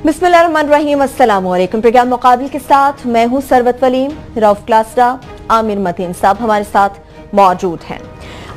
बिस्मिल्लाहिर्रहमानिर्रहीम, अस्सलाम वालेकुम। प्रोग्राम मुकाबिल के साथ मैं हूं सरवत वलीम। रऊफ क्लासरा, आमिर मतीन साहब हमारे साथ मौजूद हैं।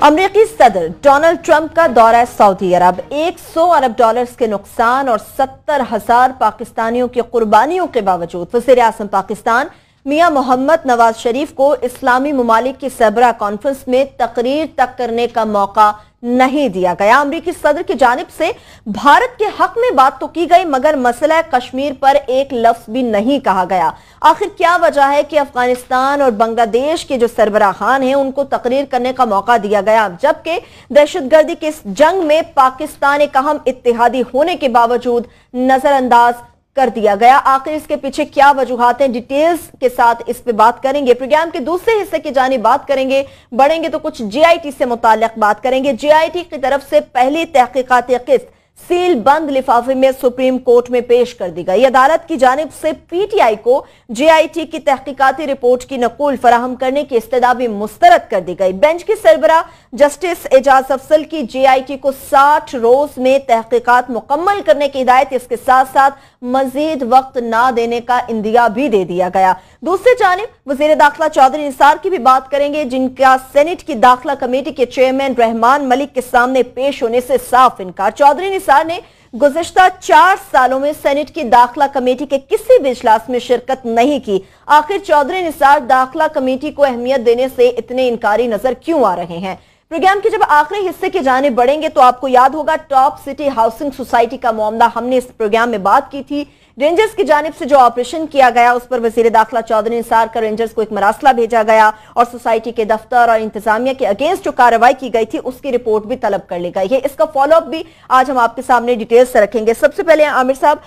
अमरीकी सदर डोनाल्ड ट्रंप का दौरा सऊदी अरब, 100 अरब डॉलर्स के नुकसान और 70,000 पाकिस्तानियों की कुर्बानियों के बावजूद वज़ीर आज़म पाकिस्तान मियां मोहम्मद नवाज शरीफ को इस्लामी ममालिक की सरबराह कॉन्फ्रेंस में तकरीर तक करने का मौका नहीं दिया गया। अमरीकी सदर की जानिब से भारत के हक में बात तो की गई, मगर मसला कश्मीर पर एक लफ्ज भी नहीं कहा गया। आखिर क्या वजह है कि अफगानिस्तान और बांग्लादेश के जो सरबराहान हैं उनको तकरीर करने का मौका दिया गया, जबकि दहशतगर्दी की इस जंग में पाकिस्तान एक अहम इत्तेहादी होने के बावजूद नजरअंदाज कर दिया गया। आखिर इसके पीछे क्या वजूहात हैं, डिटेल्स के साथ इस पे बात करेंगे। प्रोग्राम के दूसरे हिस्से की जानिब बात करेंगे, बढ़ेंगे तो कुछ जीआईटी से मुताल्लिक बात करेंगे। जीआईटी की तरफ से पहली तहकीकाती किस्त सील बंद लिफाफे में सुप्रीम कोर्ट में पेश कर दी गई। अदालत की जानिब से पीटीआई को जीआईटी की तहकीकाती रिपोर्ट की नकूल फराहम करने की इस्तदा भी मुस्तरद कर दी गई। बेंच की सरबराह जस्टिस एजाज अफसल की जीआईटी को 60 रोज में तहकीकात मुकम्मल करने की हिदायत, इसके साथ साथ मजीद वक्त ना देने का इंदिया भी दे दिया गया। दूसरी जानिब वजीर दाखिला चौधरी निसार की भी बात करेंगे, जिनका सेनेट की दाखिला कमेटी के चेयरमैन रहमान मलिक के सामने पेश होने से साफ इनकार। चौधरी निसार ने गुज़िश्ता 4 सालों में सेनेट की दाखिला कमेटी के किसी भी इजलास में शिरकत नहीं की। आखिर चौधरी निसार दाखिला कमेटी को अहमियत देने से इतने इनकारी नजर क्यों आ रहे हैं? प्रोग्राम के जब आखिरी हिस्से की जानिब बढ़ेंगे तो आपको याद होगा टॉप सिटी हाउसिंग सोसाइटी का मामला हमने इस प्रोग्राम में बात की थी। रेंजर्स की जानिब से जो ऑपरेशन किया गया उस पर वजीर दाखिला चौधरी निसार का रेंजर्स को एक मरासला भेजा गया और सोसाइटी के दफ्तर और इंतजामिया के अगेंस्ट जो कार्रवाई की गई थी उसकी रिपोर्ट भी तलब कर ली गई है। इसका फॉलोअप भी आज हम आपके सामने डिटेल से रखेंगे। सबसे पहले आमिर साहब,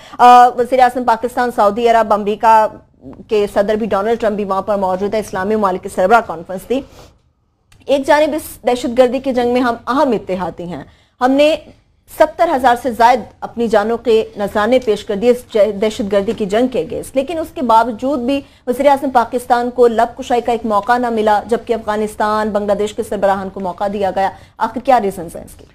वजीर आज़म पाकिस्तान सऊदी अरब, अमरीका के सदर भी डोनाल्ड ट्रंप भी वहां पर मौजूद है। इस्लामी ममालिक की सरबराह कॉन्फ्रेंस थी। एक जानिब इस दहशतगर्दी की जंग में हम अहम इत्तेहादी हैं। हमने 70,000 से ज्यादा अपनी जानों के नजराने पेश कर दिए इस दहशतगर्दी की जंग के अगेंस्ट, लेकिन उसके बावजूद भी वज़ीर आज़म पाकिस्तान को लब कुशाई का एक मौका ना मिला, जबकि अफगानिस्तान बांग्लादेश के सरबराहान को मौका दिया गया। आखिर क्या रीजन है इसके?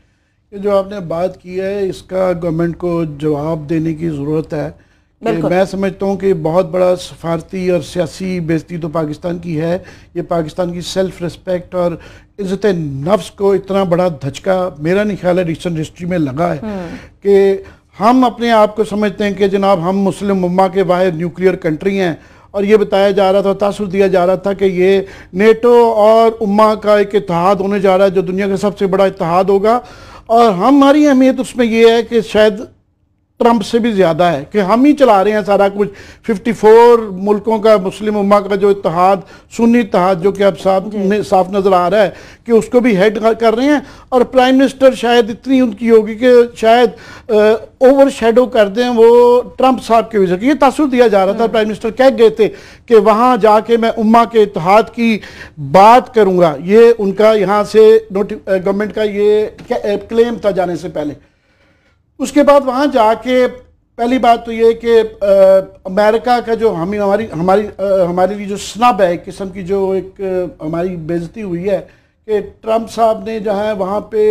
ये जो आपने बात की है इसका गवर्नमेंट को जवाब देने की ज़रूरत है। मैं समझता हूँ कि बहुत बड़ा सफारती और सियासी बेइज्जती तो पाकिस्तान की है। ये पाकिस्तान की सेल्फ रिस्पेक्ट और इज़्ज़त नफ्स को इतना बड़ा धचका मेरा नहीं ख्याल है रिसेंट हिस्ट्री में लगा है कि हम अपने आप को समझते हैं कि जनाब हम मुस्लिम उम्मा के वाहिद न्यूक्लियर कंट्री हैं, और ये बताया जा रहा था, तासुर दिया जा रहा था कि ये नेटो और उम्मा का एक इत्तेहाद होने जा रहा है जो दुनिया का सबसे बड़ा इत्तेहाद होगा, और हमारी अहमियत उसमें यह है कि शायद ट्रंप से भी ज़्यादा है कि हम ही चला रहे हैं सारा कुछ। 54 मुल्कों का मुस्लिम उम्मा का जो इत्तेहाद, सुन्नी इत्तेहाद, जो कि अब साफ नज़र आ रहा है कि उसको भी हेड कर रहे हैं, और प्राइम मिनिस्टर शायद इतनी उनकी होगी कि शायद ओवर शेडो कर दें वो ट्रंप साहब की वजह से। ये तासुर दिया जा रहा था, प्राइम मिनिस्टर कह गए थे कि वहाँ जाके मैं उम्मा के इत्तेहाद की बात करूँगा। ये उनका यहाँ से गवर्नमेंट का ये क्लेम था जाने से पहले। उसके बाद वहाँ जाके पहली बात तो ये कि अमेरिका का जो हमारे लिए जो स्नब है, एक किस्म की जो एक हमारी बेइज्जती हुई है कि ट्रंप साहब ने जो है वहाँ पे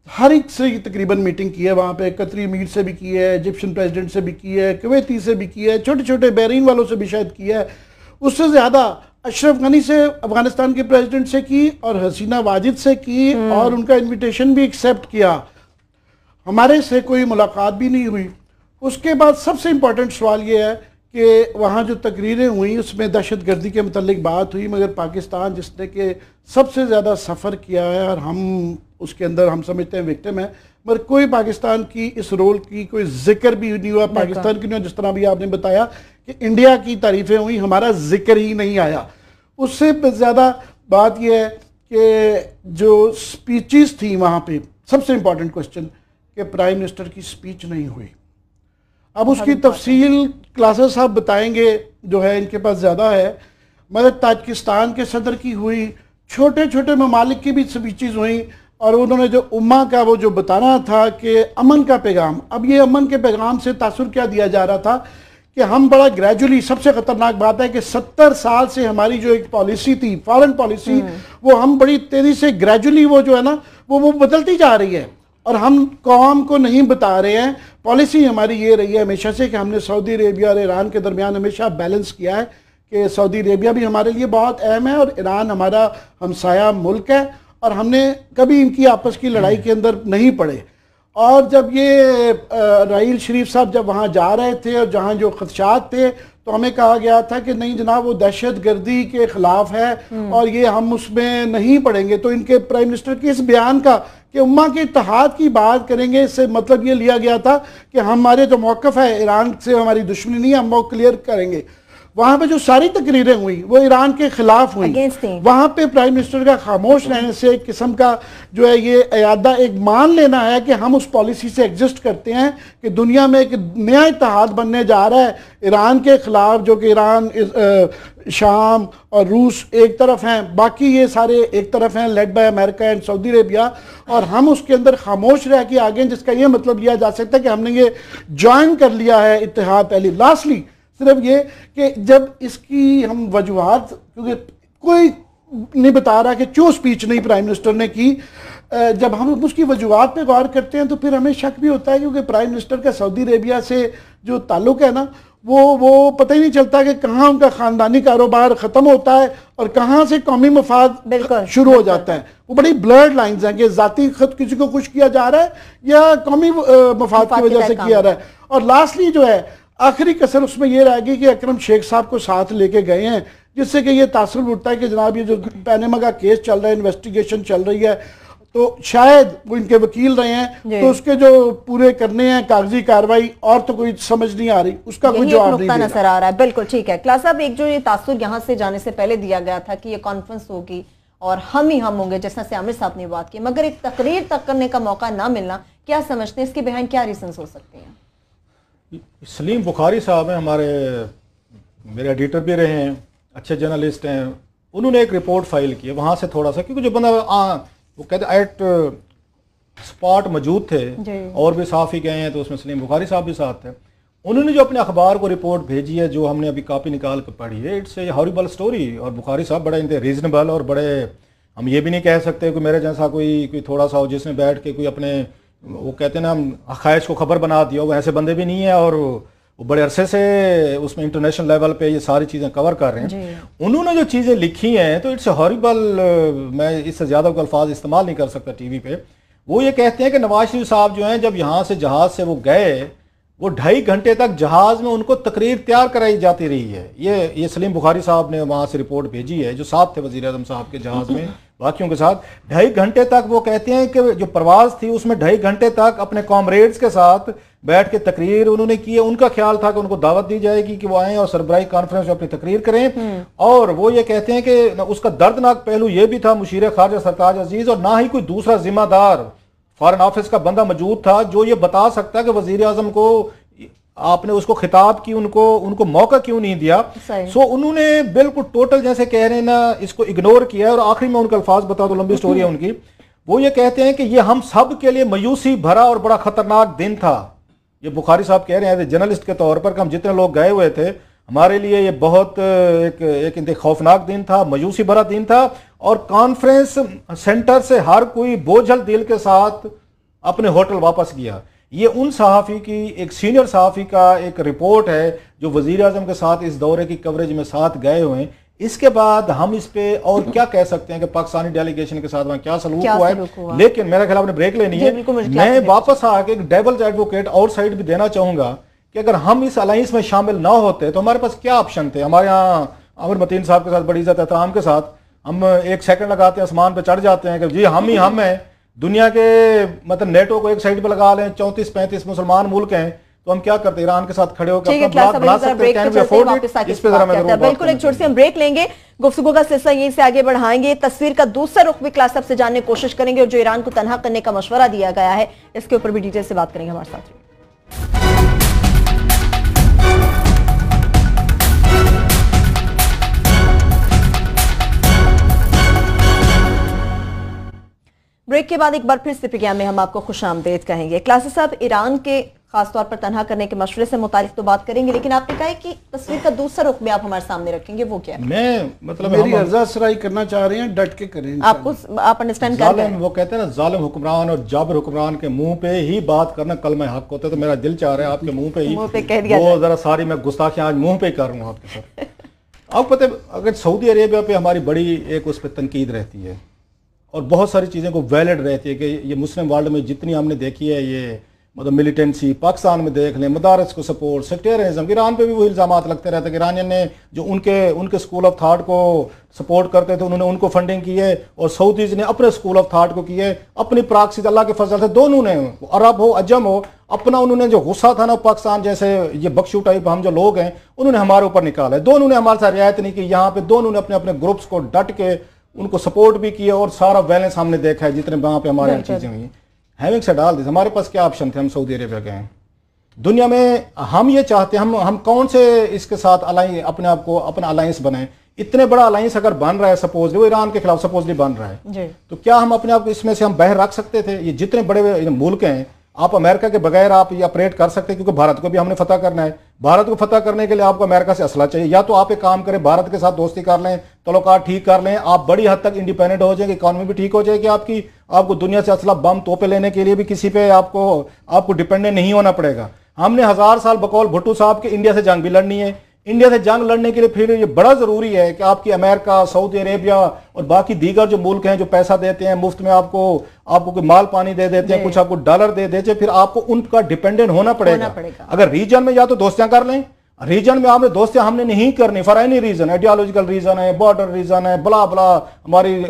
हर एक से तकरीबन मीटिंग की है। वहाँ पे कतरी अमीर से भी की है, इजिप्शियन प्रेसिडेंट से भी की है, कुवैती से भी की है, छोटे छोटे बहरीन वालों से भी शायद की है। उससे ज़्यादा अशरफ गनी से, अफगानिस्तान के प्रेसिडेंट से की, और हसीना वाजिद से की, और उनका इन्विटेशन भी एक्सेप्ट किया। हमारे से कोई मुलाकात भी नहीं हुई। उसके बाद सबसे इम्पोर्टेंट सवाल ये है कि वहाँ जो तकरीरें हुई उसमें दहशतगर्दी के मुतल्लिक बात हुई, मगर पाकिस्तान जिसने कि सबसे ज़्यादा सफ़र किया है और हम उसके अंदर हम समझते हैं विक्टिम है, मगर कोई पाकिस्तान की इस रोल की कोई जिक्र भी नहीं हुआ। पाकिस्तान की नहीं, जिस तरह भी आपने बताया कि इंडिया की तारीफ़ें हुई, हमारा जिक्र ही नहीं आया। उससे ज़्यादा बात यह है कि जो स्पीचेस थी वहाँ पर, सबसे इम्पोर्टेंट क्वेश्चन कि प्राइम मिनिस्टर की स्पीच नहीं हुई। अब उसकी तफसील क्लासेस साहब बताएंगे, जो है इनके पास ज़्यादा है, मगर ताजिकिस्तान के सदर की हुई, छोटे छोटे ममालिक की भी स्पीचेस हुई, और उन्होंने जो उम्मा का वो जो बताना था कि अमन का पैगाम, अब ये अमन के पैगाम से तासुर क्या दिया जा रहा था कि हम बड़ा ग्रेजुअली, सबसे ख़तरनाक बात है कि 70 साल से हमारी जो एक पॉलिसी थी, फॉरेन पॉलिसी, वो हम बड़ी तेज़ी से ग्रेजुअली वो जो है ना वो बदलती जा रही है। और हम कौम को नहीं बता रहे हैं। पॉलिसी हमारी ये रही है हमेशा से कि हमने सऊदी अरेबिया और ईरान के दरमियान हमेशा बैलेंस किया है कि सऊदी अरेबिया भी हमारे लिए बहुत अहम है और ईरान हमारा हमसाया मुल्क है, और हमने कभी इनकी आपस की लड़ाई के अंदर नहीं पड़े। और जब ये राहील शरीफ साहब जब वहाँ जा रहे थे और जहाँ जो खदशात थे, तो हमें कहा गया था कि नहीं जनाब वो दहशत गर्दी के खिलाफ है और ये हम उसमें नहीं पड़ेंगे। तो इनके प्राइम मिनिस्टर के इस बयान का कि उम्मा के इत्तेहाद की बात करेंगे, इससे मतलब ये लिया गया था कि हमारे जो मौक़िफ़ है ईरान से हमारी दुश्मनी नहीं है, हम वो क्लियर करेंगे। वहां पे जो सारी तकरीरें हुई वो ईरान के खिलाफ हुई। वहां पे प्राइम मिनिस्टर का खामोश रहने से एक किस्म का जो है ये इरादा एक मान लेना है कि हम उस पॉलिसी से एग्जिस्ट करते हैं कि दुनिया में एक नया इत्तेहाद बनने जा रहा है ईरान के खिलाफ, जो कि ईरान, शाम और रूस एक तरफ हैं, बाकी ये सारे एक तरफ हैं led by America and Saudi Arabia, और हम उसके अंदर खामोश रह के आगे, जिसका ये मतलब लिया जा सकता है कि हमने ये ज्वाइन कर लिया है इत्तेहाद। पहली लास्टली सिर्फ ये कि जब इसकी हम वजूहात, क्योंकि कोई नहीं बता रहा कि क्यों स्पीच नहीं प्राइम मिनिस्टर ने की, जब हम उसकी वजूहात पे गौर करते हैं तो फिर हमें शक भी होता है, क्योंकि प्राइम मिनिस्टर का सऊदी अरेबिया से जो ताल्लुक है ना वो पता ही नहीं चलता कि कहाँ उनका ख़ानदानी कारोबार ख़त्म होता है और कहाँ से कौमी मफाद शुरू हो जाता है। वो बड़ी ब्लर्ड लाइंस हैं कि ज़ाती खुद किसी को खुश किया जा रहा है या कौमी मफाद की वजह से किया रहा है। और लास्टली जो है आखिरी कसर उसमें ये रहेगी कि अकरम शेख साहब को साथ लेके गए हैं, जिससे कि ये तासुर उठता है कि जनाब ये जो पैनामा का केस चल रहा है, इन्वेस्टिगेशन चल रही है, तो शायद वो इनके वकील रहे हैं, तो उसके जो पूरे करने हैं कागजी कार्रवाई, और तो कोई समझ नहीं आ रही, उसका कोई जवाब नहीं नजर आ रहा है। बिल्कुल ठीक है क्लास साहब, एक जो ये तासुर यहाँ से जाने से पहले दिया गया था कि ये कॉन्फ्रेंस होगी और हम ही हम होंगे, जैसा से आमिर साहब ने बात की, मगर एक तकरीर तक करने का मौका ना मिलना, क्या समझते हैं इसके बिहाइंड क्या रीजंस हो सकते हैं? सलीम बुखारी साहब हैं, मेरे एडिटर भी रहे हैं, अच्छे जर्नलिस्ट हैं, उन्होंने एक रिपोर्ट फाइल की है वहाँ से थोड़ा सा, क्योंकि जो बंदा वो कहते एट स्पॉट मौजूद थे और भी साफ़ी गए हैं, तो उसमें सलीम बुखारी साहब भी साथ थे। उन्होंने जो अपने अखबार को रिपोर्ट भेजी है, जो हमने अभी कॉपी निकाल कर पढ़ी है, इट्स ए हॉरिबल स्टोरी। और बुखारी साहब बड़े रीजनेबल और बड़े, हम ये भी नहीं कह सकते कि मेरे जैसा कोई थोड़ा सा हो जिसने बैठ के कोई अपने, वो कहते हैं ना, ख्वाहिश को खबर बना दिया, वो ऐसे बंदे भी नहीं है, और वो बड़े अरसे से उसमें इंटरनेशनल लेवल पे ये सारी चीज़ें कवर कर रहे हैं। उन्होंने जो चीज़ें लिखी हैं तो इट्स हॉरिबल, मैं इससे ज़्यादा कोई अल्फाज इस्तेमाल नहीं कर सकता टीवी पे। वो ये कहते हैं कि नवाज शरीफ साहब जो हैं, जब यहाँ से जहाज़ से वो गए, वो 2.5 घंटे तक जहाज़ में उनको तकरीर तैयार कराई जाती रही है। ये सलीम बुखारी साहब ने वहाँ से रिपोर्ट भेजी है, जो साथ थे वज़ीर आज़म साहब के जहाज़ में बाकियों के साथ। 2.5 घंटे तक वो कहते हैं कि जो प्रवास थी उसमें 2.5 घंटे तक अपने कॉमरेड्स के साथ बैठ के तकरीर उन्होंने की है। उनका ख्याल था कि उनको दावत दी जाएगी कि वो आएँ और सरबराही कॉन्फ्रेंस में अपनी तकरीर करें। और वो ये कहते हैं कि उसका दर्दनाक पहलू ये भी था, मुशीर खारजा सरताज अजीज और ना ही कोई दूसरा जिम्मेदार फॉरेन ऑफिस का बंदा मौजूद था जो ये बता सकता कि वजीर आजम को आपने उसको खिताब की, उनको मौका क्यों नहीं दिया। सो उन्होंने बिल्कुल टोटल जैसे कह रहे हैं ना, इसको इग्नोर किया है। और आखिरी में उनका अल्फाज बता दो, लंबी स्टोरी है उनकी। वो ये कहते हैं कि ये हम सब के लिए मायूसी भरा और बड़ा खतरनाक दिन था। ये बुखारी साहब कह रहे हैं जर्नलिस्ट के तौर पर कि हम जितने लोग गए हुए थे, हमारे लिए ये बहुत एक खौफनाक दिन था, मायूसी भरा दिन था। और कॉन्फ्रेंस सेंटर से हर कोई बोझल दिल के साथ अपने होटल वापस गया। ये उन सहाफ़ी की, एक सीनियर सहाफ़ी का एक रिपोर्ट है जो वज़ीर आज़म के साथ इस दौरे की कवरेज में साथ गए हुए हैं। इसके बाद हम इस पे और क्या कह सकते हैं कि पाकिस्तानी डेलीगेशन के साथ वहाँ क्या सलूक हुआ है। लेकिन मेरा ख्याल आपने ब्रेक लेनी है। मैं वापस आके एक डेविल्स एडवोकेट आउटसाइड भी देना चाहूंगा कि अगर हम इस अलायंस में शामिल ना होते तो हमारे पास क्या ऑप्शन थे। हमारे यहाँ आमिर मतीन साहब के साथ बड़ी इज्जत एहतराम के साथ हम एक सेकंड लगाते हैं, आसमान पे चढ़ जाते हैं कि जी हम ही हम हैं। दुनिया के मतलब नेटो को एक साइड पे लगा लें, 34-35 मुसलमान मुल्क हैं, तो हम क्या करते हैं, ईरान के साथ खड़े होकर अपना ब्लॉक बना सकते हैं। Can we afford it? इस पे जरा मैं बिल्कुल एक छोटी सी हम ब्रेक लेंगे, गुफ्तगू का सिलसिला यहीं से आगे बढ़ाएंगे। तस्वीर का दूसरा रुख भी क्लास साहब से जानने की कोशिश करेंगे और जो ईरान को तनहा करने का मशवरा दिया गया है इसके ऊपर भी डिटेल से बात करेंगे। हमारे साथ ब्रेक के बाद एक बार फिर से प्रोग्राम में हम आपको खुश आमदेद कहेंगे। क्लासेस साहब, ईरान के खासतौर पर तनहा करने के मशवरे से मुतालिक तो बात करेंगे, लेकिन आपने कहा है कि तस्वीर का दूसरा रुख भी आप हमारे सामने रखेंगे, वो क्या है? मैं मतलब मेरी अर्जा सराई करना चाह रहे हैं, डट के करें। आपको आप अंडरस्टैंड कर रहे हैं? वो कहते हैं ना, जालिम हुक्मरान और जाबर हुक्मरान के मुंह पे ही बात करना कलमा हक होता है। तो मेरा दिल चाह रहा है आपके मुंह पे ही कह दिया वो जरा सारी मैं गुस्ताखियां आज मुंह पे ही कर रहा हूँ आपके साथ। आपको पता है, अगर सऊदी अरेबिया पे हमारी बड़ी एक उस पर तनकीद रहती है और बहुत सारी चीज़ें को वैलिड रहती है कि ये मुस्लिम वर्ल्ड में जितनी हमने देखी है, ये मतलब मिलिटेंसी, पाकिस्तान में देख लें, मदारस को सपोर्ट, सेक्टेरियनिज्म, ईरान पे भी वो इल्ज़ाम लगते रहते हैं कि ईरानियन ने जो उनके स्कूल ऑफ थाट को सपोर्ट करते थे उन्होंने उनको फंडिंग की है, और सऊदीज ने अपने स्कूल ऑफ थाट को की है अपनी प्राक्सिस। अल्लाह के फजल से दोनों ने, अरब हो अजम हो, अपना उन्होंने जो गुस्सा था ना पाकिस्तान जैसे ये बख्शू टाइप हम जो लोग हैं उन्होंने हमारे ऊपर निकाला है। दोनों ने हमारे साथ रियायत नहीं की। यहाँ पे दोनों ने अपने अपने ग्रुप्स को डट के उनको सपोर्ट भी किया और सारा बैलेंस हमने देखा है जितने वहाँ पे हमारे यहाँ चीज़ें हुई। हैविंग सेड ऑल दिस, हमारे पास क्या ऑप्शन थे? हम सऊदी अरेबिया गए हैं। दुनिया में हम ये चाहते हैं हम कौन से इसके साथ अपने आप को अपना अलायंस बनाएं। इतने बड़ा अलायंस अगर बन रहा है, सपोज वो ईरान के खिलाफ सपोजली बन रहा है, तो क्या हम अपने आप को इसमें से हम बाहर रख सकते थे? ये जितने बड़े मुल्क हैं, आप अमेरिका के बगैर आप ये ऑपरेट कर सकते हैं, क्योंकि भारत को भी हमने फतह करना है। भारत को फतह करने के लिए आपको अमेरिका से असला चाहिए। या तो आप एक काम करें, भारत के साथ दोस्ती कर लें, तल्लुकात ठीक कर लें, आप बड़ी हद तक इंडिपेंडेंट हो जाएंगे, इकॉनमी भी ठीक हो जाएगी आपकी, आपको दुनिया से असला बम तोपे लेने के लिए भी किसी पे आपको डिपेंडेंट नहीं होना पड़ेगा। हमने 1000 साल बकौल भुट्टो साहब के इंडिया से जंग भी लड़नी है। इंडिया से जंग लड़ने के लिए फिर ये बड़ा जरूरी है कि आपकी अमेरिका, सऊदी अरेबिया और बाकी दीगर जो मुल्क हैं जो पैसा देते हैं मुफ्त में, आपको कोई माल पानी दे देते हैं, कुछ आपको डॉलर दे देते हैं, फिर आपको उनका डिपेंडेंट होना पड़ेगा। अगर रीजन में या तो दोस्तियां कर लें, रीजन में आपने दोस्तियां हमने नहीं करनी for any reason, ideological reason है, बॉर्डर रीजन है, बला बला हमारी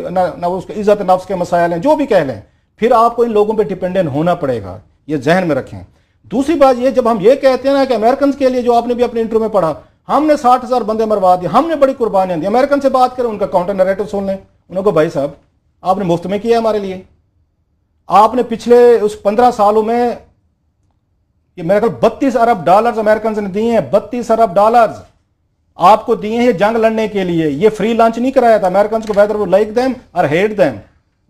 उसके इज्जत नफ्स के मसाइल हैं, जो भी कह लें, फिर आपको इन लोगों पर डिपेंडेंट होना पड़ेगा। ये जहन में रखें। दूसरी बात ये, जब हम ये कहते हैं ना कि अमेरिकन के लिए, जो आपने भी अपने इंटरव्यू में पढ़ा, हमने 60,000 बंदे मरवा दिए, हमने बड़ी कुर्बानियां दी। अमेरिकन से बात करें, उनका काउंटर नैरेटिव सुन लें, उनको भाई साहब आपने मुफ्त में किया हमारे लिए, आपने पिछले उस 15 सालों में ये मेरे ख्याल 32 अरब डॉलर्स अमेरिकन ने दिए हैं। 32 अरब डॉलर्स आपको दिए हैं जंग लड़ने के लिए। ये फ्री लंच नहीं कराया था अमेरिकन को, वेदर वो लाइक देम और हेट देम,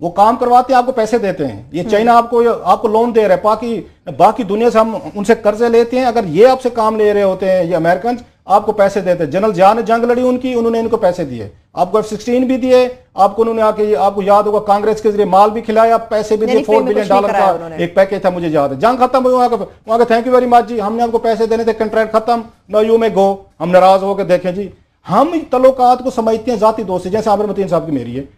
वो काम करवाते हैं, आपको पैसे देते हैं। ये चाइना आपको लोन दे रहा है, बाकी दुनिया से हम उनसे कर्जे लेते हैं। अगर ये आपसे काम ले रहे होते हैं ये अमेरिकन, आपको पैसे देते हैं। जनरल जिया ने जंग लड़ी उनकी, उन्होंने इनको पैसे दिए, आपको F-16 भी दिए, आपको उन्होंने आके, आपको याद होगा कांग्रेस के जरिए माल भी खिलाया, पैसे भी दिए, $4 बिलियन का एक पैकेज था, मुझे याद है। जंग खत्म हुई, वहां का थैंक यू वेरी मच जी, हमने आपको पैसे देने थे, कंट्रैक्ट खत्म, नो यू में गो। हम नाराज होकर देखें जी, हम तल्लुकात को समझते हैं जाती दोस्ती, जैसे आमिर मतीन साहब की मेरी है।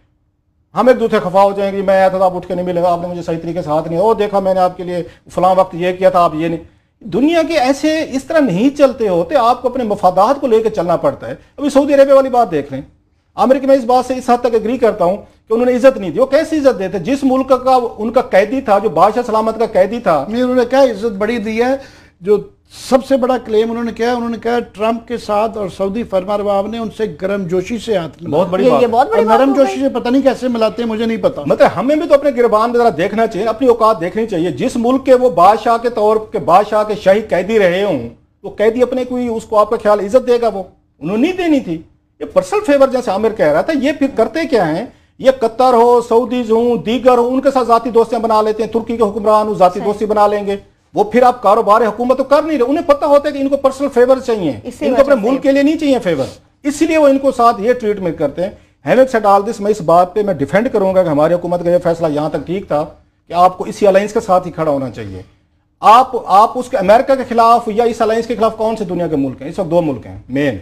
हम एक दूसरे खफा हो जाएंगे, मैं आया था आप उठ के नहीं मिलेगा, आपने मुझे सही तरीके से हाथ नहीं, ओ देखा मैंने आपके लिए फलां वक्त ये किया था, आप ये नहीं। दुनिया के ऐसे इस तरह नहीं चलते होते, आपको अपने मफादात को लेकर चलना पड़ता है। अभी सऊदी अरेबिया वाली बात देख लें, अमेरिका में इस बात से इस हद तक एग्री करता हूं कि उन्होंने इज्जत नहीं दी। वो कैसी इज्जत देते? जिस मुल्क का उनका कैदी था, जो बादशाह सलामत का कैदी था, उन्होंने क्या इज्जत बड़ी दी है। जो सबसे बड़ा क्लेम उन्होंने कहा ट्रंप के साथ और सऊदी फरमारवाब ने उनसे गर्मजोशी से हाथ मिलाया। बहुत बड़ी बात। नरम जोशी से पता नहीं कैसे मिलाते हैं, मुझे नहीं पता। मतलब हमें भी तो अपने गिरबान में जरा देखना चाहिए, अपनी औकात देखनी चाहिए। जिस मुल्क के वो बादशाह के तौर के बादशाह के शाही कैदी रहे हों, वो कैदी अपने कोई उसको आपका ख्याल इज्जत देगा? वो उन्होंने नहीं देनी थी। ये पर्सनल फेवर जैसे आमिर कह रहा था, ये फिर करते क्या है, ये कतर हो, सऊदीज हो, दीगर हो, उनके साथ जाती दोस्तियां बना लेते हैं। तुर्की के हुक्मरान हो, जाती दोस्ती बना लेंगे, वो फिर आप कारोबार हुकूमत तो कर नहीं रहे। उन्हें पता होता है कि इनको पर्सनल फेवर चाहिए, इनको अपने मुल्क के लिए नहीं चाहिए फेवर, इसलिए वो इनको साथ ये ट्रीटमेंट करते हैं। हैविंग सेड ऑल दिस, मैं इस बात पे मैं डिफेंड करूंगा कि हमारी हुकूमत का ये फैसला यहां तक ठीक था कि आपको इसी अलायंस के साथ ही खड़ा होना चाहिए। आप उसके अमेरिका के खिलाफ या इस अलायंस के खिलाफ कौन से दुनिया के मुल्क हैं? इस वक्त 2 मुल्क हैं मेन,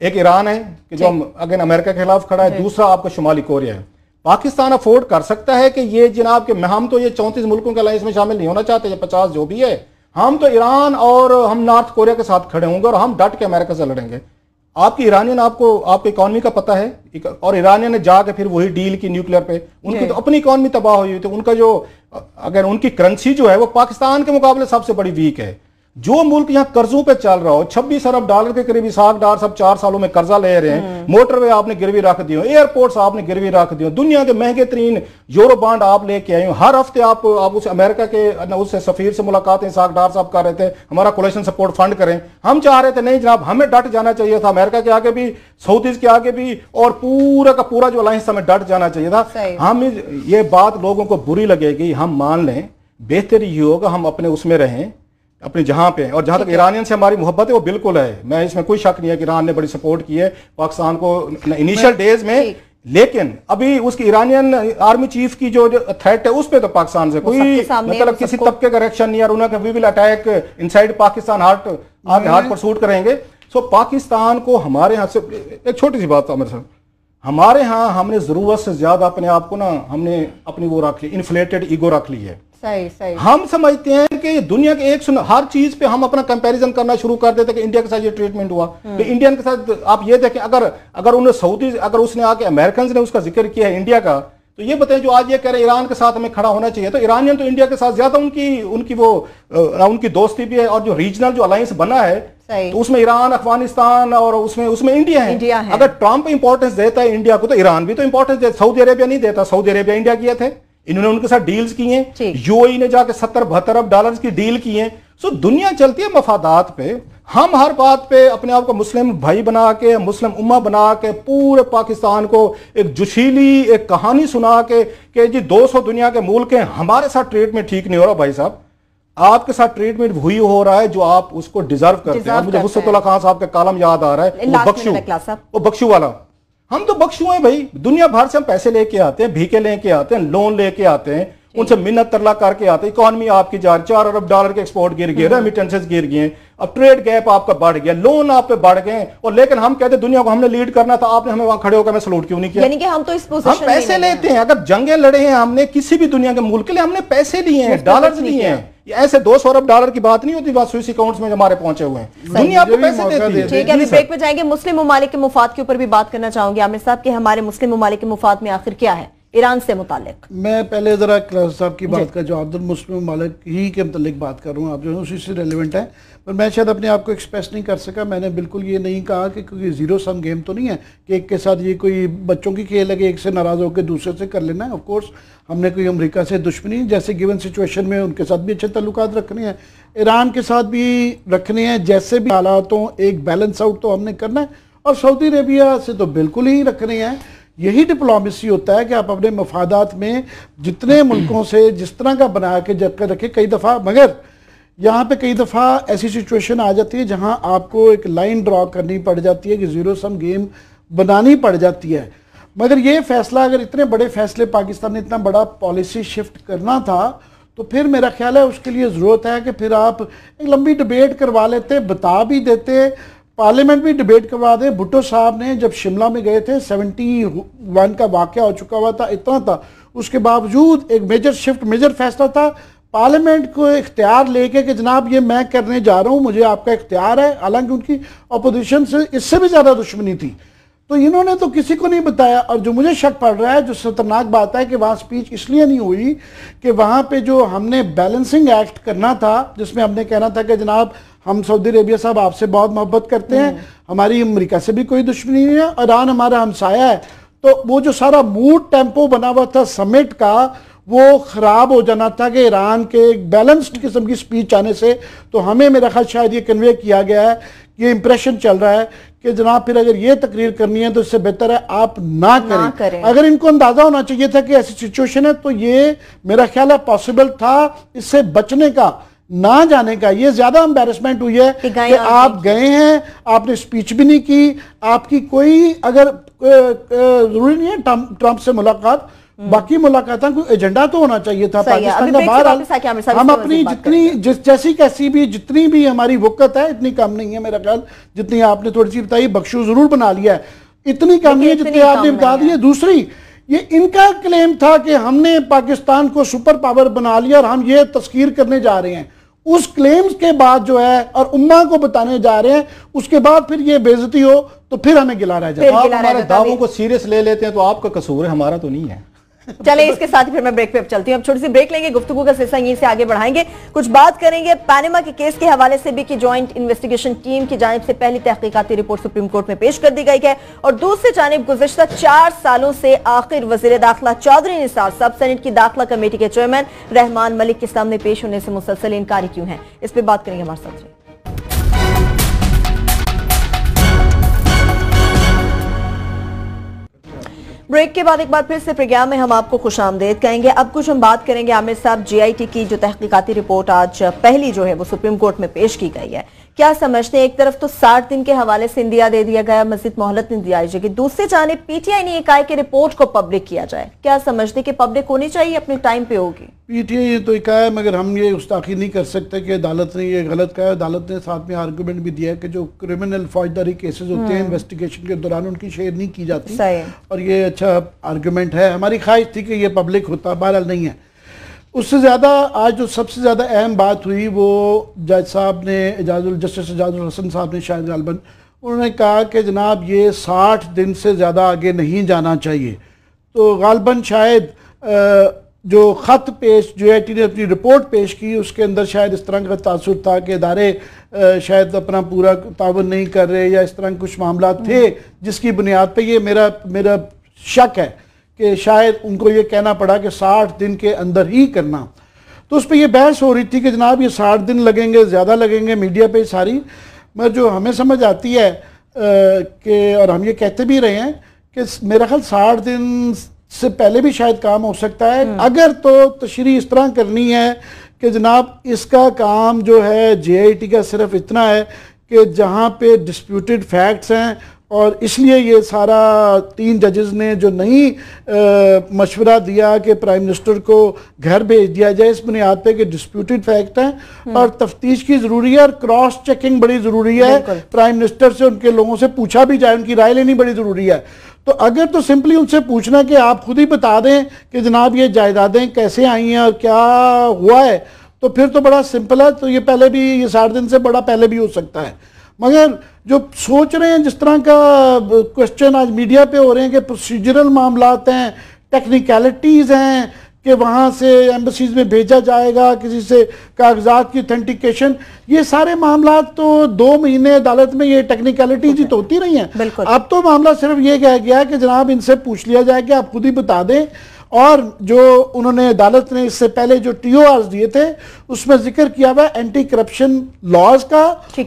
एक ईरान है कि जो अगेन अमेरिका के खिलाफ खड़ा है, दूसरा आपका शुमाली कोरिया है। पाकिस्तान अफोर्ड कर सकता है कि ये जनाब के, हम तो ये 34 मुल्कों के अलायंस में शामिल नहीं होना चाहते, ये 50 जो भी है, हम तो ईरान और हम नॉर्थ कोरिया के साथ खड़े होंगे और हम डट के अमेरिका से लड़ेंगे। आपकी ईरानियन, आपको इकॉनमी का पता है, और ईरानियन ने जाके फिर वही डील की न्यूक्लियर पे, उनकी तो अपनी इकॉनमी तबाह हुई थी। उनका जो अगर उनकी करेंसी जो है वो पाकिस्तान के मुकाबले सबसे बड़ी वीक है। जो मुल्क यहाँ कर्जों पे चल रहा हो, 26 अरब डॉलर के करीब इसहाक डार सब 4 सालों में कर्जा ले रहे हैं, मोटरवे आपने गिरवी रख दियो, एयरपोर्ट्स आपने गिरवी रख दियो, दुनिया के महंगे तरीन यूरो बॉन्ड आप लेके आए हो। हर हफ्ते आप उस अमेरिका के उससे सफीर से मुलाकातें इसहाक डार साहब कर रहे थे, हमारा कोलेशन सपोर्ट फंड करें। हम चाह रहे थे नहीं जनाब, हमें डट जाना चाहिए था, अमेरिका के आगे भी, सऊदीज के आगे भी, और पूरा का पूरा जो अलायंस हमें डट जाना चाहिए था। हम ये बात लोगों को बुरी लगेगी, हम मान लें, बेहतर ये होगा हम अपने उसमें रहें, अपने जहां पे हैं। और जहां तक ईरानियन से हमारी मोहब्बत है वो बिल्कुल है, मैं इसमें कोई शक नहीं है कि ईरान ने बड़ी सपोर्ट की है पाकिस्तान को इनिशियल डेज में, लेकिन अभी उसकी ईरानियन आर्मी चीफ की जो थ्रेट है उस पे तो पाकिस्तान से कोई मतलब किसी तबके का रिएक्शन नहीं है। और उन्होंने we will attack inside Pakistan, hot pursuit करेंगे। सो पाकिस्तान को हमारे यहाँ से एक छोटी सी बात आमिर साहब, हमारे यहाँ हमने जरूरत से ज्यादा अपने आप को ना हमने अपनी वो रख ली, इन्फ्लेटेड ईगो रख ली है। सही। हम समझते हैं कि दुनिया के हर चीज पे हम अपना कंपैरिजन करना शुरू कर देते कि इंडिया के साथ ये ट्रीटमेंट हुआ, तो इंडियन के साथ आप ये देखें, अगर उन्हें सऊदी, अगर उसने आके अमेरिकन ने उसका जिक्र किया है इंडिया का, तो ये बताएं जो आज ये कह रहे हैं ईरान के साथ हमें खड़ा होना चाहिए, तो ईरानियन तो इंडिया के साथ ज्यादा उनकी दोस्ती भी है। और जो रीजनल जो अलायंस बना है तो उसमें ईरान, अफगानिस्तान और उसमें इंडिया है। अगर ट्रंप इंपॉर्टेंस देता है इंडिया को तो ईरान भी तो इंपॉर्टेंस देता। सऊदी अरेबिया नहीं देता, सऊदी अरेबिया इंडिया किए थे, इन्होंने उनके साथ डील्स की हैं, यूएई ने जाके 70-72 अरब डॉलर की डील की है। सो दुनिया चलती है मफादात पे। हम हर बात पे अपने आप को मुस्लिम भाई बना के, मुस्लिम उम्मा बना के पूरे पाकिस्तान को एक जुशीली एक कहानी सुना के कि जी 200 दुनिया के मुल्क हैं, हमारे साथ ट्रीटमेंट ठीक नहीं हो रहा। भाई साहब आपके साथ ट्रीटमेंट वही हो रहा है जो आप उसको डिजर्व करते हैं। मुझे वुसअतुल्लाह खान साहब का कॉलम याद आ रहा है, वो बख्शू वाला। हम तो बख्शू हैं भाई, दुनिया भर से हम पैसे लेके आते हैं, भीखे लेके आते हैं, लोन लेके आते हैं, उनसे मिन्नत तरला करके आते हैं। इकोनॉमी आपकी 4 अरब डॉलर के एक्सपोर्ट गिर गए, रेमिटेंसेस गिर गए, अब ट्रेड गैप आपका बढ़ गया, लोन आप पे बढ़ गए। और लेकिन हम कहते दुनिया को हमने लीड करना था, आपने हमें वहां खड़े होकर हमें सलूट क्यों नहीं किया? यानी कि हम तो इस पोजीशन हम पैसे लेते हैं, अगर जंगें लड़े हैं हमने किसी भी दुनिया के मुल्क के लिए, हमने पैसे लिए हैं, डॉलर लिए हैं। ऐसे 200 अरब डॉलर की बात नहीं होती, बात स्विस अकाउंट्स में हमारे पहुंचे हुए हैं, दुनिया आपको पैसे देती है। ठीक है, अभी ब्रेक पे जाएंगे। मुस्लिम ममालिक के मुफाद के ऊपर भी बात करना चाहूंगी आमिर साहब कि हमारे मुस्लिम ममालिक के मुफाद में आखिर क्या है ईरान से मुतालिक। मैं पहले जरा क्लास साहब की बात का जवाब दूं, मुस्लिम ममालिक ही के मुतालिक बात कर रहा हूँ, आप जो है उसी से रेलिवेंट है, पर मैं शायद अपने आप को एक्सप्रेस नहीं कर सका। मैंने बिल्कुल ये नहीं कहा कि क्योंकि जीरो सम गेम तो नहीं है कि एक के साथ ये कोई बच्चों की खेल है कि एक से नाराज़ होकर दूसरे से कर लेना है। ऑफकोर्स हमने कोई अमेरिका से दुश्मनी जैसे गिवन सिचुएशन में उनके साथ भी अच्छे ताल्लुकात रखने हैं, ईरान के साथ भी रखने हैं, जैसे भी हालातों एक बैलेंस आउट तो हमने करना है। और सऊदी अरेबिया से तो बिल्कुल ही रखने हैं। यही डिप्लोमेसी होता है कि आप अपने मफादात में जितने मुल्कों से जिस तरह का बना के जब रखें। कई दफ़ा मगर यहाँ पे कई दफ़ा ऐसी सिचुएशन आ जाती है जहाँ आपको एक लाइन ड्रॉ करनी पड़ जाती है कि ज़ीरो सम गेम बनानी पड़ जाती है। मगर ये फैसला, अगर इतने बड़े फैसले पाकिस्तान ने इतना बड़ा पॉलिसी शिफ्ट करना था तो फिर मेरा ख्याल है उसके लिए ज़रूरत है कि फिर आप एक लंबी डिबेट करवा लेते, बता भी देते, पार्लियामेंट भी डिबेट करवा दे। भुट्टो साहब ने जब शिमला में गए थे 71 का वाक़या हो चुका हुआ था, इतना था, उसके बावजूद एक मेजर फैसला था, पार्लियामेंट को इख्तियार लेके कि जनाब ये मैं करने जा रहा हूँ, मुझे आपका इख्तियार है। हालांकि उनकी अपोजिशन से इससे भी ज़्यादा दुश्मनी थी, तो इन्होंने तो किसी को नहीं बताया। और जो मुझे शक पड़ रहा है, जो खतरनाक बात है कि वहाँ स्पीच इसलिए नहीं हुई कि वहाँ पे जो हमने बैलेंसिंग एक्ट करना था, जिसमें हमने कहना था कि जनाब हम सऊदी अरेबिया साहब आपसे बहुत मोहब्बत करते हैं, हमारी अमेरिका से भी कोई दुश्मनी नहीं है, ईरान हमारा हमसाया है, तो वो जो सारा मूड टेम्पो बना हुआ था समिट का वो ख़राब हो जाना था कि ईरान के एक बैलेंस्ड किस्म की स्पीच आने से। तो हमें मेरा ख्याल शायद ये कन्वे किया गया है, ये इंप्रेशन चल रहा है कि जनाब फिर अगर ये तकरीर करनी है तो इससे बेहतर है आप ना करें। अगर इनको अंदाजा होना चाहिए था कि ऐसी सिचुएशन है तो ये मेरा ख्याल है पॉसिबल था इससे बचने का, ना जाने का। ये ज्यादा एम्बैरेसमेंट हुई है कि आप गए हैं, आपने स्पीच भी नहीं की, आपकी कोई अगर जरूरी नहीं है ट्रंप से मुलाकात, बाकी मुलाकात कोई एजेंडा तो होना चाहिए था पाकिस्तान का। बाहर हम अपनी जितनी जैसी कैसी भी जितनी भी हमारी वक़्त है इतनी कम नहीं है मेरा ख्याल, जितनी आपने थोड़ी सी बताई। बख्शू जरूर बना लिया है, इतनी कम नहीं है जितनी आपने बता दी है। दूसरी, ये इनका क्लेम था कि हमने पाकिस्तान को सुपर पावर बना लिया और हम ये तस्कीर करने जा रहे हैं। उस क्लेम्स के बाद जो है और उम्मा को बताने जा रहे हैं, उसके बाद फिर ये बेइज्जती हो तो फिर हमें गिला रह जाता है। आप हमारे दावों को सीरियस ले लेते हैं तो आपका कसूर है, हमारा तो नहीं है। चले इसके साथ ही फिर मैं ब्रेक पे अब चलती हूँ। अब छोटी सी ब्रेक लेंगे, गुफ्तगू का सिलसिला यहीं से आगे बढ़ाएंगे। कुछ बात करेंगे पैनामा के केस के हवाले से भी कि ज्वाइंट इन्वेस्टिगेशन टीम की जानिब से पहली तहकीकाती रिपोर्ट सुप्रीम कोर्ट में पेश कर दी गई है। और दूसरी जानिब गुज़िश्ता 4 सालों से आखिर वज़ीर दाखिला चौधरी निसार सब सेनेट की दाखिला कमेटी के चेयरमैन रहमान मलिक के सामने पेश होने से मुसलसल इनकारी क्यों है, इस पर बात करेंगे हमारे साथ। ब्रेक के बाद एक बार फिर से प्रोग्राम में हम आपको खुशामदीद कहेंगे। अब कुछ हम बात करेंगे आमिर साहब, जीआईटी की जो तहकीकाती रिपोर्ट आज पहली जो है वो सुप्रीम कोर्ट में पेश की गई है, क्या समझते हैं? एक तरफ तो 60 दिन के हवाले से इंदिया दे दिया गया, मजीद मोहलत नहीं दी जाएगी, दूसरी जानिब पीटीआई ने कहा कि रिपोर्ट को पब्लिक किया जाए। क्या समझते कि पब्लिक होनी चाहिए, अपने टाइम पे होगी? पीटीआई तो कहा है, मगर हम ये गुस्ताखी नहीं कर सकते कि अदालत ने ये गलत कहा है। अदालत ने साथ में आर्गूमेंट भी दिया है कि जो क्रिमिनल फौजदारी केसेस होते हैं इन्वेस्टिगेशन के दौरान उनकी शेयर नहीं की जाती, और ये अच्छा आर्गूमेंट है। हमारी ख्वाहिश थी कि ये पब्लिक होता, बहरहाल नहीं है। उससे ज़्यादा आज जो सबसे ज़्यादा अहम बात हुई वो जज साहब ने, जस्टिस एजाजुल हसन साहब ने शायद गालबन, उन्होंने कहा कि जनाब ये 60 दिन से ज़्यादा आगे नहीं जाना चाहिए। तो गालबन शायद जो ख़त पेश जीआईटी ने अपनी रिपोर्ट पेश की उसके अंदर शायद इस तरह का तासुर था कि इदारे शायद अपना पूरा तावन नहीं कर रहे या इस तरह कुछ मामला थे, जिसकी बुनियाद पे ये मेरा शक है कि शायद उनको ये कहना पड़ा कि 60 दिन के अंदर ही करना। तो उस पर यह बहस हो रही थी कि जनाब ये 60 दिन लगेंगे, ज़्यादा लगेंगे, मीडिया पे सारी। मगर जो हमें समझ आती है कि, और हम ये कहते भी रहे हैं कि मेरा ख्याल 60 दिन से पहले भी शायद काम हो सकता है, अगर तो तशरीह इस तरह करनी है कि जनाब इसका काम जो है जीआईटी का सिर्फ इतना है कि जहाँ पे डिस्प्यूटेड फैक्ट्स हैं, और इसलिए ये सारा 3 जजेस ने जो नहीं मशवरा दिया कि प्राइम मिनिस्टर को घर भेज दिया जाए इस बुनियाद पे कि डिस्प्यूटेड फैक्ट है और तफ्तीश की ज़रूरी है और क्रॉस चेकिंग बड़ी ज़रूरी है, प्राइम मिनिस्टर से उनके लोगों से पूछा भी जाए, उनकी राय लेनी बड़ी ज़रूरी है। तो अगर तो सिंपली उनसे पूछना कि आप खुद ही बता दें कि जनाब ये जायदादें कैसे आई हैं और क्या हुआ है, तो फिर तो बड़ा सिंपल है। तो ये पहले भी, ये 60 दिन से बड़ा पहले भी हो सकता है। मगर जो सोच रहे हैं, जिस तरह का क्वेश्चन आज मीडिया पे हो रहे हैं कि प्रोसीजरल मामलात हैं, टेक्निकलिटीज़ हैं कि वहाँ से एम्बसीज में भेजा जाएगा, किसी से कागजात की ऑथेंटिकेशन, ये सारे मामलात तो 2 महीने अदालत में ये टेक्निकलिटीज ही तो होती रही हैं। अब तो मामला सिर्फ ये कहा गया कि जनाब इनसे पूछ लिया जाए कि आप खुद ही बता दें। और जो उन्होंने अदालत ने इससे पहले जो TORs दिए थे उसमें जिक्र किया हुआ एंटी करप्शन लॉज का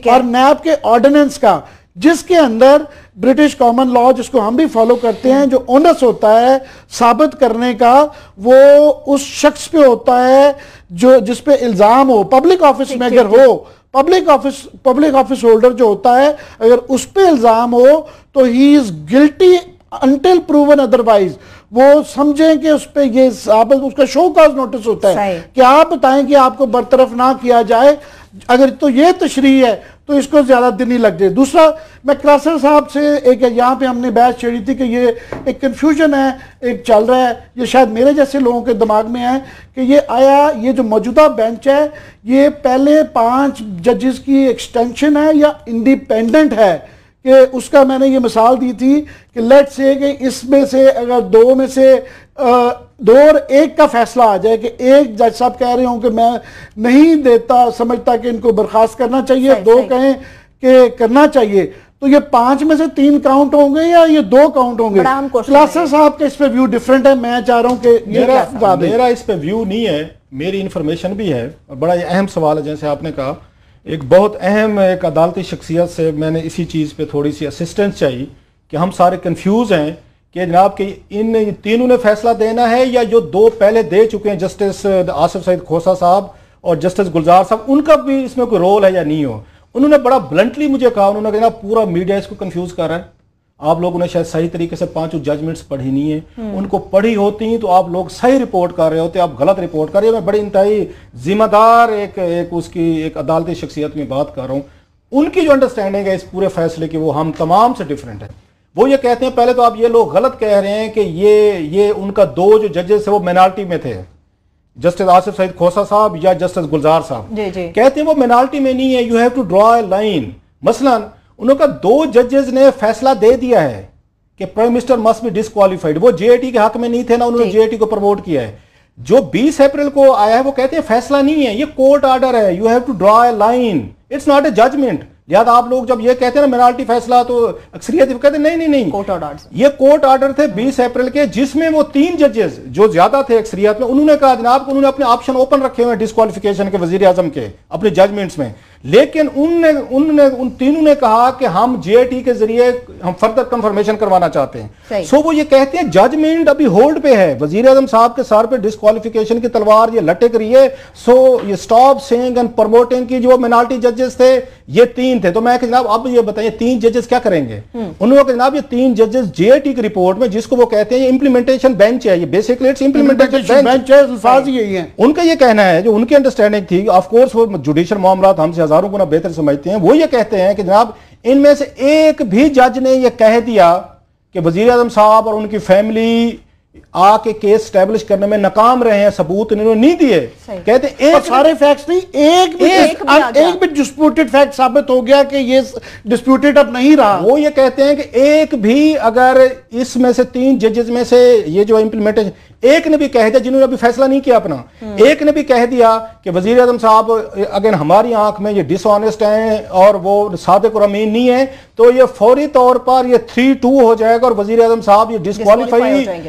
और नैब के ऑर्डिनेंस का, जिसके अंदर ब्रिटिश कॉमन लॉ, जिसको हम भी फॉलो करते हैं, जो ओनस होता है साबित करने का वो उस शख्स पे होता है जो जिस पे इल्जाम हो। पब्लिक ऑफिस में अगर हो, पब्लिक ऑफिस होल्डर जो होता है, अगर उस पे इल्जाम हो तो he is guilty until proven otherwise. वो समझें कि उस पर ये साबित, उसका शो कॉज नोटिस होता है कि आप बताएं कि आपको बरतरफ ना किया जाए। अगर तो ये तशरीह है तो इसको ज्यादा दिन ही लग जाए। दूसरा, मैं क्लासर साहब से एक यहाँ पे हमने बहस छेड़ी थी कि ये एक कंफ्यूजन है, एक चल रहा है, ये शायद मेरे जैसे लोगों के दिमाग में है कि ये आया, ये जो मौजूदा बेंच है ये पहले 5 जजेस की एक्सटेंशन है या इंडिपेंडेंट है। कि उसका मैंने ये मिसाल दी थी कि लेट से कि इसमें से अगर 2 में से 2 और 1 का फैसला आ जाए कि एक जज साहब कह रहे हों कि मैं नहीं देता, समझता कि इनको बर्खास्त करना चाहिए, 2 कहें कि करना चाहिए, तो ये 5 में से 3 काउंट होंगे या ये 2 काउंट होंगे? क्लासर साहब के इस पे व्यू डिफरेंट है। मैं चाह रहा हूं कि मेरा इस पे व्यू नहीं है, मेरी इंफॉर्मेशन भी है और बड़ा अहम सवाल है। जैसे आपने कहा, एक बहुत अहम एक अदालती शख्सियत से मैंने इसी चीज़ पे थोड़ी सी असिस्टेंस चाहिए कि हम सारे कंफ्यूज हैं कि जनाब कि इन तीनों ने फैसला देना है या जो 2 पहले दे चुके हैं, जस्टिस आसिफ सईद खोसा साहब और जस्टिस गुलजार साहब, उनका भी इसमें कोई रोल है या नहीं हो। उन्होंने बड़ा ब्लंटली मुझे कहा, उन्होंने कहा पूरा मीडिया इसको कंफ्यूज कर रहा है, आप लोगों ने शायद सही तरीके से 5 जजमेंट्स पढ़ी नहीं है, उनको पढ़ी होती तो आप लोग सही रिपोर्ट कर रहे होते, आप गलत रिपोर्ट कर रहे हो। मैं बड़ी इंतहाई जिम्मेदार एक उसकी एक अदालती शख्सियत में बात कर रहा हूँ। उनकी जो अंडरस्टैंडिंग है इस पूरे फैसले की वो हम तमाम से डिफरेंट है। वो ये कहते हैं, पहले तो आप ये लोग गलत कह रहे हैं कि ये उनका 2 जो जजेस है वो माइनॉरिटी में थे, जस्टिस आसिफ सईद खोसा साहब या जस्टिस गुलजार साहब। कहते हैं वो माइनॉरिटी में नहीं है, you have to draw a line. मसलन उन्होंने 2 जजेस ने फैसला दे दिया है कि prime minister must be disqualified, वो जेएटी के हक में नहीं थे ना, उन्होंने जेएटी को प्रमोट किया है। जो 20 अप्रैल को आया है वो कहते हैं फैसला नहीं है, ये कोर्ट ऑर्डर है, you have to draw a line, it's not a judgment. लिहाजा आप लोग जब ये कहते हैं ना मिनॉरिटी फैसला, तो अक्सरियत कहते हैं नहीं, कोर्ट ऑर्डर, ये कोर्ट ऑर्डर थे 20 अप्रैल के, जिसमें वो 3 जजेस जो ज्यादा थे अक्सरियत में, उन्होंने कहा जनाब उन्होंने अपने ऑप्शन ओपन रखे हुए डिस्क्वालिफिकेशन के वजीर आजम के अपने जजमेंट्स में। लेकिन उन तीनों ने कहा कि हम जेआईटी के जरिए हम फर्दर कंफर्मेशन करवाना चाहते हैं। सो वो ये कहते हैं जजमेंट अभी होल्ड पे है, वजीर आजम साहब के सर पे डिस्क्वालिफिकेशन की तलवार ये लटक रही है। सो ये स्टॉप सेइंग एंड प्रमोटिंग की जो मिनॉरिटी जजेस थे ये 3 थे। तो मैं जनाब अब ये बताइए 3 जजेस क्या करेंगे? उन्होंने कहा जनाब ये 3 जजेस जेआईटी की रिपोर्ट में जिसको वो कहते हैं इंप्लीमेंटेशन बेंच है, ये बेसिकली इट्स इंप्लीमेंटेशन बेंच है, अल्फाज यही है। उनका ये कहना है, जो उनकी अंडरस्टैंडिंग थी, ऑफ कोर्स वो जुडिशियल मामलात हमसे हजारों गुना बेहतर समझते हैं, वो ये कहते हैं कि जनाब इनमें से एक भी जज ने ये कह दिया कि वजीर आजम साहब और उनकी फैमिली आके केस स्टैब्लिश करने में नाकाम रहे हैं, सबूत इन्होंने नहीं दिए। कहते एक सारे फैक्ट्स नहीं, एक भी डिस्प्यूटेड फैक्ट साबित हो गया कि ये डिस्प्यूटेड अब नहीं रहा। वो ये कहते हैं कि एक भी अगर इसमें से 3 जजेस में से ये जो इम्प्लीमेंटेशन, एक ने भी कह दिया, जिन्होंने अभी फैसला नहीं किया अपना, एक ने भी कह दिया कि वजीर आजम साहब अगर हमारी आंख में ये डिसऑनेस्ट हैं और वो सादिक और अमीन नहीं है, तो ये फौरी तौर पर ये 3-2 हो जाएगा और वजीर आजम साहब ये डिस्क्वालीफाई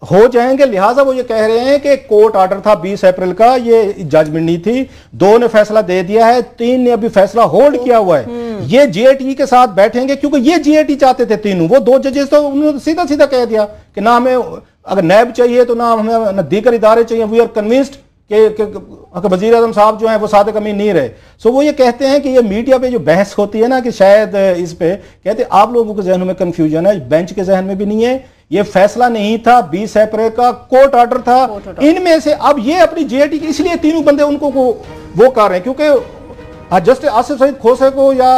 हो जाएंगे। लिहाजा वो ये कह रहे हैं कि कोर्ट ऑर्डर था 20 अप्रैल का, ये जजमेंट नहीं थी, 2 ने फैसला दे दिया है, 3 ने अभी फैसला होल्ड किया हुआ है। ये जेआईटी के साथ बैठेंगे क्योंकि ये जेआईटी चाहते थे तीनों, वो 2 जजेस तो उन्होंने सीधा सीधा कह दिया कि ना हमें अगर नैब चाहिए तो ना हमें दीगर इदारे चाहिए। वी आर कन्विंस्ड कि वजीर आजम साहब जो है वो सादिक अमीन नहीं रहे। सो वो ये कहते हैं कि ये मीडिया पे जो बहस होती है ना कि शायद इस पे कहते हैं आप लोगों के जहनों में कंफ्यूजन है, बेंच के जहन में भी नहीं है, ये फैसला नहीं था, 20 अप्रैल का कोर्ट ऑर्डर था। इनमें से अब ये अपनी जेआईटी की, इसलिए तीनों बंदे उनको वो कर रहे हैं क्योंकि जस्टिस आसिफ सईद खोसे को या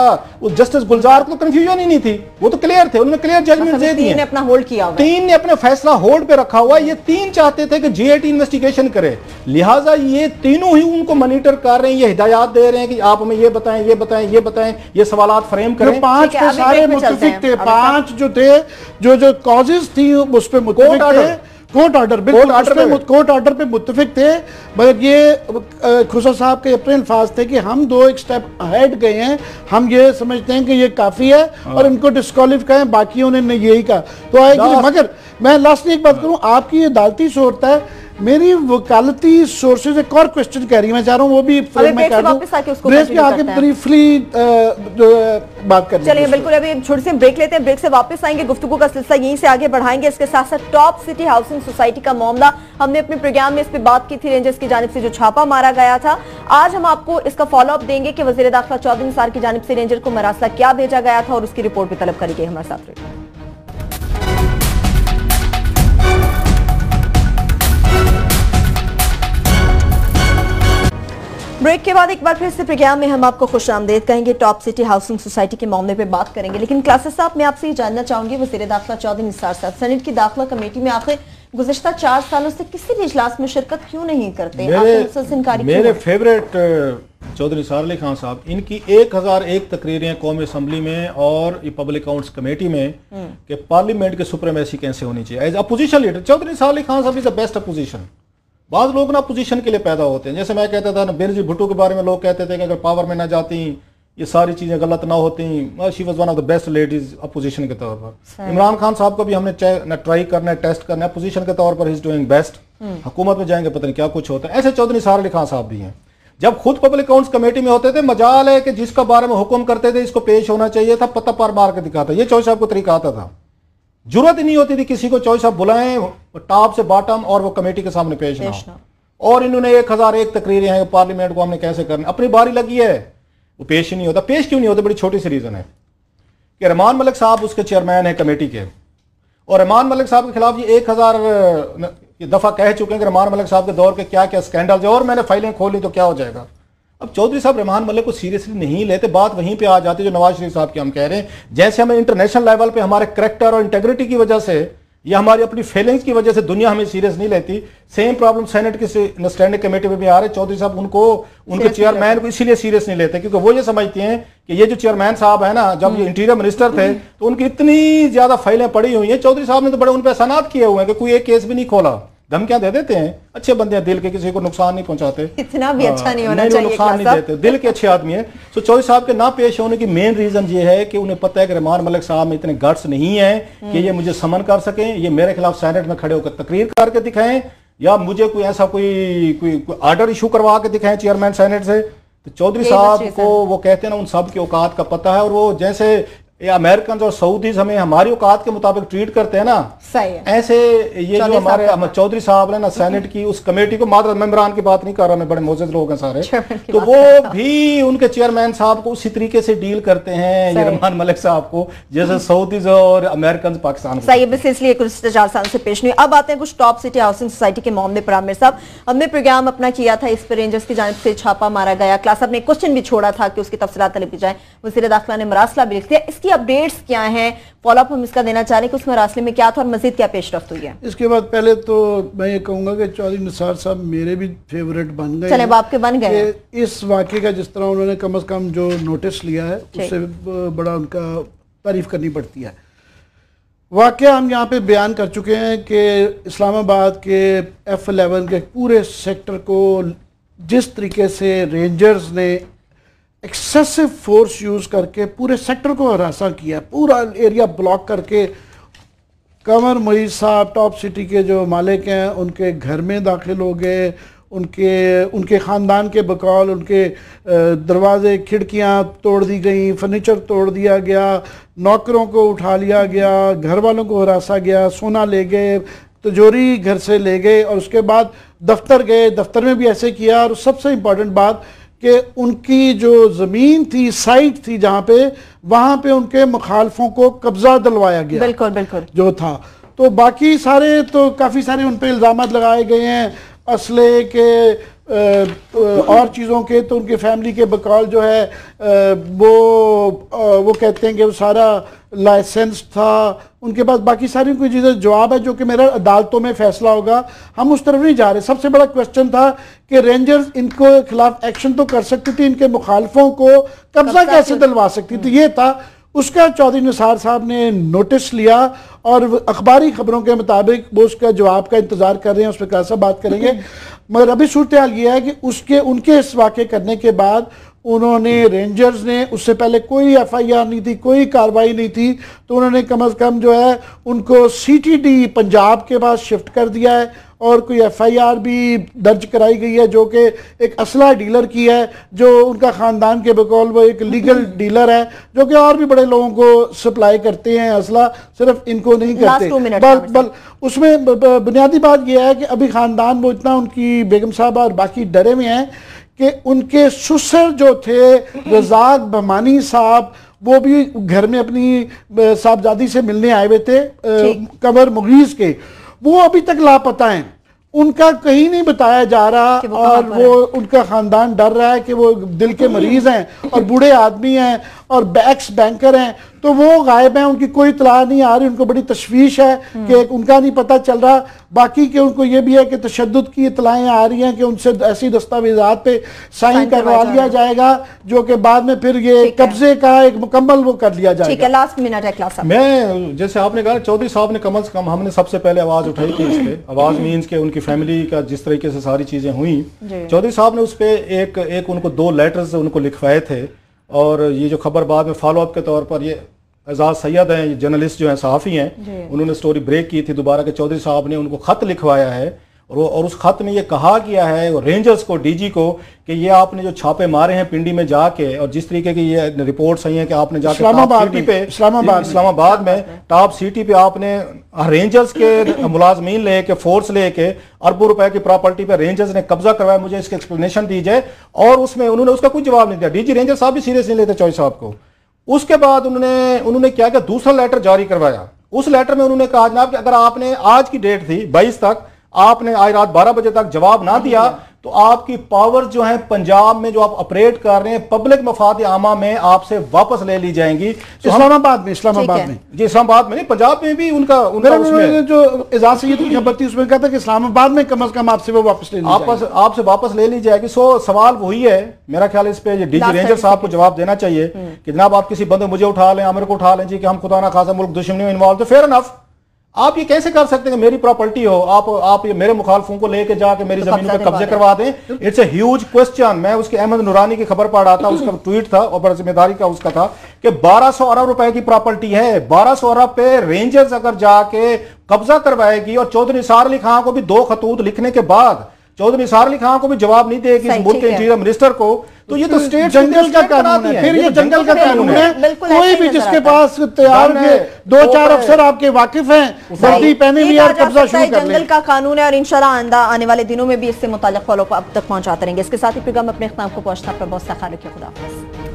जस्टिस गुलजार को कंफ्यूजन ही नहीं थी, वो तो क्लियर थे, उन्होंने क्लियर जजमेंट दे दिए। 3 ने अपना होल्ड किया हुआ, 3 ने अपना फैसला होल्ड पे रखा हुआ। ये 3 चाहते थे कि जेआईटी इन्वेस्टिगेशन करे, लिहाजा ये तीनों ही उनको मॉनिटर कर रहे हैं, ये हिदायत दे रहे हैं कि आप हमें ये बताएं, ये बताएं, ये बताएं, ये सवालात फ्रेम करें। 5 पे सारे मुत्तफिक थे, 5 जो थे जो कॉजेज थी उस पे मुत्तफिक थे, कोर्ट ऑर्डर कोर्ट ऑर्डर पे मुत्तफिक थे। मगर ये खुसर साहब के अपने अल्फाज थे कि हम 2 एक स्टेप अहेड गए हैं, हम ये समझते हैं कि ये काफी है और इनको डिस्क्वालीफाई, बाकियों ने यही कहा तो आएगी। मगर मैं लास्ट में एक बात करूं, आपकी अदालती शोरत है, मेरी वकालती सोर्सेज एक और क्वेश्चन कह रही है, मैं चाह रहा हूँ वो भी फ्रेम में कर दूं, ब्रेक पे आके ब्रीफली बात करनी। चलिए बिल्कुल, अभी छोटी सी ब्रेक लेते हैं, ब्रेक से वापस आएंगे, गुफ्तगू का सिलसिला यहीं से आगे बढ़ाएंगे। इसके साथ साथ टॉप सिटी हाउसिंग सोसाइटी का मामला, हमने अपने प्रोग्राम में इस पर बात की थी, रेंजर्स की जानिब से जो छापा मारा गया था। आज हम आपको इसका फॉलोअप देंगे कि वजीर दाखिला चौधरी निसार की जानिब से रेंजर को मरासला क्या भेजा गया था और उसकी रिपोर्ट भी तलब करेंगे। हमारे साथ रहिए। ब्रेक के बाद एक बार फिर से प्रोग्राम में हम आपको खुशामदीद कहेंगे। टॉप सिटी हाउसिंग सोसाइटी के मामले पे बात करेंगे, लेकिन क्लासेस साहब मैं आपसे ये जानना चाहूंगी, वज़ीर दाखिला चौधरी निसार साहब सेनेट की दाखिला कमेटी में आखिर गुज़िश्ता 4 सालों से किसी भी इजलास में शिरकत क्यों नहीं करते? मेरे फेवरेट चौधरी निसार अली खान साहब, इनकी 1001 तकरीरें कौमी असम्बली में और पब्लिक अकाउंट्स कमेटी में कि पार्लियामेंट के सुप्रीमेसी कैसे होनी चाहिए as opposition leader. Chaudhry Nisar Ali Khan साहब इज द बेस्ट अपोजिशन। बाद लोग ना पोजीशन के लिए पैदा होते हैं, जैसे मैं कहता था ना बेनजीर भुट्टो के बारे में, लोग कहते थे कि अगर पावर में ना जाती ये सारी चीजें गलत ना होती, she was one of the best ladies opposition के तौर पर। इमरान खान साहब को भी हमने ट्राई करना है, टेस्ट करना है, अपोजिशन के तौर पर ही इज डूइंग बेस्ट। हुकूमत में जाएंगे पता नहीं क्या कुछ होता है। ऐसे चौधरी निसार अली खान साहब भी हैं, जब खुद पब्लिक अकाउंट्स कमेटी में होते थे, मजाल है कि जिसका बारे में हुक्म करते थे इसको पेश होना चाहिए था, पता पर मार के दिखाता, ये चौधरी साहब को तरीका आता था, जरूरत ही नहीं होती थी किसी को, चौधरी साहब बुलाएं टॉप से बॉटम और वो कमेटी के सामने पेश ना हो। और इन्होंने 1001 तकरीरें हैं पार्लियामेंट को हमने कैसे करना, अपनी बारी लगी है वो पेश ही नहीं होता। पेश क्यों नहीं होता? बड़ी छोटी सी रीजन है कि रहमान मलिक साहब उसके चेयरमैन है कमेटी के, और रहमान मलिक साहब के खिलाफ ये 1000 दफा कह चुके हैं कि रहमान मलिक साहब के दौर के क्या क्या स्कैंडल है, और मैंने फाइलें खोली तो क्या हो जाएगा। अब चौधरी साहब रहमान मलिक को सीरियसली नहीं लेते, बात वहीं पे आ जाती है जो नवाज शरीफ साहब की हम कह रहे हैं। जैसे हमें इंटरनेशनल लेवल पे हमारे करैक्टर और इंटेग्रिटी की वजह से या हमारी अपनी फीलिंग्स की वजह से दुनिया हमें सीरियस नहीं लेती, सेम प्रॉब्लम सेनेट की स्टैंडिंग कमेटी में भी आ रहे। चौधरी साहब उनके चेयरमैन को इसीलिए सीरियस नहीं लेते क्योंकि वो ये समझते हैं कि ये जो चेयरमैन साहब है ना, जब ये इंटीरियर मिनिस्टर थे तो उनकी इतनी ज्यादा फाइलें पड़ी हुई हैं, चौधरी साहब ने तो बड़े उन पर एहसानात किए हुए हैं कि कोई एक केस भी नहीं खोला, धमकियां दे देते हैं, अच्छे बंदे हैं, दिल के, किसी को नुकसान नहीं पहुंचाते, इतना भी अच्छा नहीं होना चाहिए, नुकसान नहीं देते, दिल के अच्छे आदमी है। तो चौधरी साहब के ना पेश होने की मेन रीजन ये है कि उन्हें पता है कि रहमान मलिक साहब में इतने गट्स नहीं है कि ये मुझे समन कर सकें, ये मेरे खिलाफ सेनेट में खड़े होकर तकरीर करके दिखाएं या मुझे कोई ऐसा कोई ऑर्डर इशू करवा के दिखाएं चेयरमैन सेनेट से। तो चौधरी साहब को वो कहते हैं ना, उन सब की औकात का पता है, और वो जैसे ये अमेरिकन और सऊदीज हमें हमारी औकात के मुताबिक ट्रीट करते हैं ना, सही है। ऐसे ये जो हमारे चौधरी साहब ने ना सेनेट की उस कमेटी को, मात्र मेंबरान की बात नहीं कर रहा मैं, बड़े मोअज़्ज़ज़ लोग हैं सारे, तो वो भी उनके चेयरमैन साहब को उसी तरीके से डील करते हैं, ये रहमान मलिक साहब को, जैसे सऊदीज और अमेरिकन पाकिस्तान। सही है, इसलिए कुछ 4 साल से पेश नहीं। अब आते हैं कुछ टॉप सिटी हाउसिंग सोसाइटी के मामले पर। आमिर साहब, हमने प्रोग्राम अपना किया था, इस पर रेंजर्स की जानिब से छापा मारा गया। क्लास साहब ने क्वेश्चन भी छोड़ा था कि उसकी तफसीलात तलब की जाए, वज़ीर दाखिला ने मरासला भी लिख दिया। इसकी अपडेट्स क्या हैं, फॉलोअप हम इसका देना चाह रहे हैं कि उस मरासले में क्या था और मजीद क्या पेशरफ्त हुई है। इसके बाद पहले तो मैं ये कहूंगा कि चौधरी निसार साहब मेरे भी फेवरेट बन गए। चले आपके बन गए। इस वाक़े का जिस तरह उन्होंने कम अज कम जो नोटिस लिया है उससे बड़ा उनका तारीफ करनी पड़ती है। वाक़या हम यहाँ पे बयान कर चुके हैं कि इस्लामाबाद के F11 के पूरे सेक्टर को जिस तरीके से रेंजर्स ने एक्सेसिव फोर्स यूज़ करके पूरे सेक्टर को हरासा किया, पूरा एरिया ब्लॉक करके, कमर मुईज़ साहब टॉप सिटी के जो मालिक हैं उनके घर में दाखिल हो गए, उनके ख़ानदान के बकौल उनके दरवाजे खिड़कियां तोड़ दी गई, फर्नीचर तोड़ दिया गया, नौकरों को उठा लिया गया, घर वालों को हरासा गया, सोना ले गए, तिजोरी घर से ले गए, और उसके बाद दफ्तर गए, दफ्तर में भी ऐसे किया। और सबसे इम्पॉर्टेंट बात कि उनकी जो ज़मीन थी, साइट थी जहाँ पे, वहाँ पे उनके मुखालफों को कब्जा दिलवाया गया, बिल्कुल बिल्कुल जो था। तो बाकी सारे तो काफ़ी सारे उन पर इल्ज़ाम लगाए गए हैं, असले के और चीज़ों के, तो उनके फैमिली के बकौल जो है वो कहते हैं कि वो सारा लाइसेंस था उनके पास। बाकी सारी कोई चीज़ें जवाब है जो कि मेरा अदालतों में फैसला होगा, हम उस तरफ नहीं जा रहे। सबसे बड़ा क्वेश्चन था कि रेंजर्स इनको खिलाफ एक्शन तो कर सकती थी, इनके मुखालफों को कब्जा कैसे दिलवा सकती थी, ये था। उसका चौधरी निसार साहब ने नोटिस लिया और अखबारी खबरों के मुताबिक वो उसका जवाब का इंतजार कर रहे हैं, उस पर कैसा बात करेंगे। मगर अभी सूरत हाल ये है कि उनके इस वाक़े करने के बाद उन्होंने, रेंजर्स ने, उससे पहले कोई FIR नहीं थी, कोई कार्रवाई नहीं थी, तो उन्होंने कम अज़ कम जो है उनको CTD पंजाब के पास शिफ्ट कर दिया है, और कोई FIR भी दर्ज कराई गई है जो कि एक असला डीलर की है, जो उनका ख़ानदान के बकौल वो एक लीगल डीलर है जो कि और भी बड़े लोगों को सप्लाई करते हैं असला, सिर्फ इनको नहीं करते। बल उसमें बुनियादी बात यह है कि अभी ख़ानदान वो इतना, उनकी बेगम साहबा और बाकी डरे में हैं कि उनके ससुर जो थे रज़ाक बमानी साहब, वो भी घर में अपनी साहबजादी से मिलने आए हुए थे कमर मुगीज़ के, वो अभी तक लापता हैं, उनका कहीं नहीं बताया जा रहा, और वो उनका खानदान डर रहा है कि वो दिल के मरीज हैं और बूढ़े आदमी हैं और एक्स बैंकर हैं, तो वो गायब हैं, उनकी कोई इत्तला नहीं आ रही, उनको बड़ी तशवीश है कि उनका नहीं पता चल रहा। बाकी के उनको ये भी है कि तशद्दुद की इत्तलाएं आ रही हैं कि उनसे ऐसी दस्तावेजात पे साइन करवा लिया जाएगा जो कि बाद में फिर ये कब्जे का एक मुकम्मल वो कर लिया जाएगा। ठीक है, लास्ट मिनट है क्लास। मैं जैसे आपने कहा चौधरी साहब ने कम से कम, हमने सबसे पहले आवाज उठाई थी इस पे, आवाज मीन्स के उनकी फैमिली का जिस तरीके से सारी चीजें हुई, चौधरी साहब ने उस पर एक उनको 2 लेटर्स उनको लिखवाए थे, और ये जो खबर बाद में फॉलोअप के तौर पर ये एजाज सैयद हैं, जर्नलिस्ट जो हैं, सहाफ़ी हैं, उन्होंने स्टोरी ब्रेक की थी दोबारा कि चौधरी साहब ने उनको खत लिखवाया है, और उस खत में ये कहा गया है रेंजर्स को, DG को, कि ये आपने जो छापे मारे हैं पिंडी में जाके, और जिस तरीके की ये रिपोर्ट्स आई हैं कि आपने जाके इस्लामाबाद में टॉप सिटी पे आपने रेंजर्स के मुलाजमीन लेके, फोर्स लेके अरबों रुपए की प्रॉपर्टी पे रेंजर्स ने कब्जा करवाया, मुझे इसकी एक्सप्लेनेशन दीजिए। और उसमें उन्होंने उसका कोई जवाब नहीं दिया, DG रेंजर साहब भी सीरियस नहीं लेते चौधरी साहब को। उसके बाद उन्होंने क्या किया, दूसरा लेटर जारी करवाया। उस लेटर में उन्होंने कहा जनाब कि अगर आपने, आज की डेट थी 22 तक, आपने आज रात 12 बजे तक जवाब ना दिया तो आपकी पावर जो है पंजाब में जो आप ऑपरेट कर रहे हैं पब्लिक मफाद आमा में आपसे वापस ले ली जाएंगी। तो इस्लामाबाद में जी, इस्लामाबाद में नहीं, पंजाब में भी उनका जो एजाज सैयद की खबर थी उसमें कहा था कि इस्लामाबाद में कम से कम आपसे वो आपसे वापस ले ली जाएगी। सो सवाल वही है, मेरा ख्याल इस पे DG रेंजर साहब को जवाब देना चाहिए कि जनाब आप किसी बंदे मुझे उठा लें, आमिर को उठा लें जी कि हम खुदा ना खासा मुल्क दुश्मनी में इन्वॉल्व, तो फेयर इनफ। आप ये कैसे कर सकते हैं कि मेरी प्रॉपर्टी हो, आप ये मेरे मुखालफों को लेके जाके मेरी जमीनों पे कब्जे करवा दें? It's a huge question. मैं उसके अहमद नूरानी की खबर पढ़ रहा था, उसका ट्वीट था और बड़ा जिम्मेदारी का उसका था कि 1200 अरब रुपए की प्रॉपर्टी है, 1200 अरब पे रेंजर्स अगर जाके कब्जा करवाएगी, और चौधरी निसार अली खां को भी 2 खतूत लिखने के बाद चौधरी निसार अली खान को भी जवाब नहीं देगी इस मुल्क के इंटीरियर मिनिस्टर को, तो ये तो स्टेट जंगल का कानून है, फिर ये जंगल का कानून है। कोई भी जिसके पास तैयार के 2-4 अफसर आपके वाकिफ हैं, वर्दी पहने हुए और कब्जा शुरू कर लें। जंगल का कानून है और इंशाल्लाह आने वाले दिनों में भी इससे मुताल्लिक फॉलो अप तक पहुंचाते रहेंगे। इसके साथ ही प्रोग्राम अपने इख्तिताम को पहुंचता है। बहुत सा ख्याल रखिए, खुदा हाफिज़।